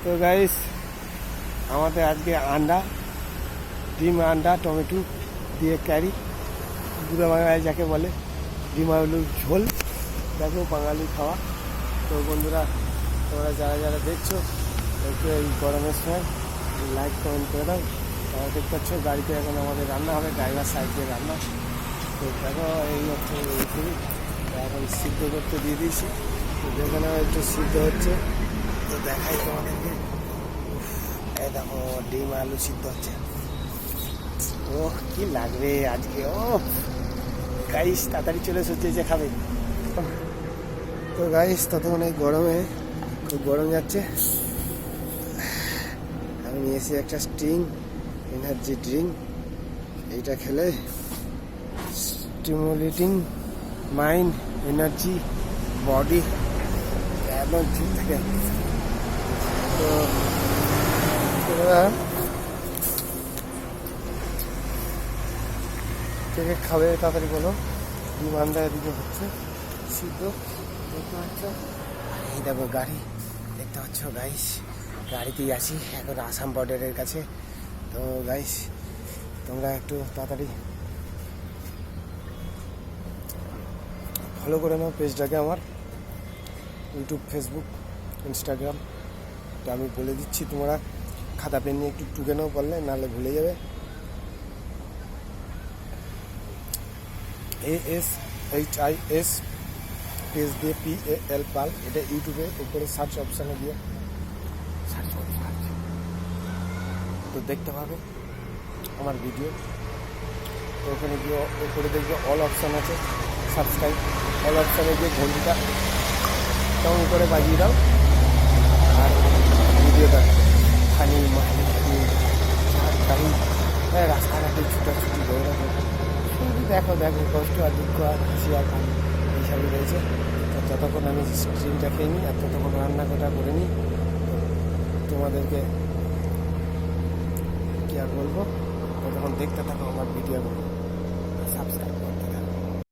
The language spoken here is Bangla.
তো গাইস আমাদের আজকে ডিম আন্ডা টমেটো দিয়ে ক্যারি পুরো বাংলায় যাকে বলে ডিম আলুর ঝোল। দেখো বাঙালি খাওয়া। তো বন্ধুরা তোমরা যারা যারা দেখছো একটু এই গরমের সময় লাইক কমেন্ট করে দাও। তোমরা দেখতে পাচ্ছ গাড়িতে এখন আমাদের রান্না হবে, ড্রাইভার সাইড দিয়ে রান্না। তো দেখো এই হচ্ছে এখন সিদ্ধ করতে দিয়ে দিয়েছি। তো যেখানে একটু সিদ্ধ হচ্ছে তো দেখাই তোমাদেরকে। এই দেখো ডিম আলু সিদ্ধ হচ্ছে। ও কি লাগবে আজকে। ও গাইস তাড়াতাড়ি চলে এসেছে যে খাবে। তো গাইস ততক্ষণ এই গরমে খুব গরম যাচ্ছে। আমি নিয়েছি একটা স্টিং এনার্জি ড্রিঙ্ক। এইটা খেলে স্টিমুলেটিং মাইন্ড এনার্জি বডি একদম ঠিক থাকে। তো কে কে খাবে তাড়াতাড়ি বলো। ডিম আন্ডা এদিকে হচ্ছে সিদ্ধ দেখতে পাচ্ছ। এই দেখো গাড়ি দেখতে পাচ্ছ গাইস, গাড়িতেই আছি এখন আসাম বর্ডারের কাছে। তো গাইস তোমরা একটু তাড়াতাড়ি ফলো করে নাও পেজটাকে, আমার ইউটিউব ফেসবুক ইনস্টাগ্রাম। তো আমি বলে দিচ্ছি, তোমরা খাতা পেন নিয়ে একটু টুকে নাও করলে, নাহলে ভুলে যাবে। ASHIS পেজ দিয়ে PAL পাল, এটা ইউটিউবে উপরে সার্চ অপশানে দিয়ে সার্চ তো দেখতে পাবে আমার ভিডিও। তো ওখানে গিয়ে উপরে দেখবে অল অপশান আছে, সাবস্ক্রাইব। অল অপশানে গিয়ে ঘন্টিটা কেমন করে বাজিয়ে দাও। আর ভিডিওটা খানি মানি রাস্তাঘাটে ছুটাছুটি দৌড়ানো শুধু দেখো কষ্ট আর দুঃখ আর হাসি আর কান্না এইসবই রয়েছে। তো যতক্ষণ আমি স্ক্রিনটা খেয়ে নিই আর ততক্ষণ রান্নাটা করে নিই। তোমাদেরকে কি আর বলবো, ততক্ষণ দেখতে থাকো আমার ভিডিওগুলো।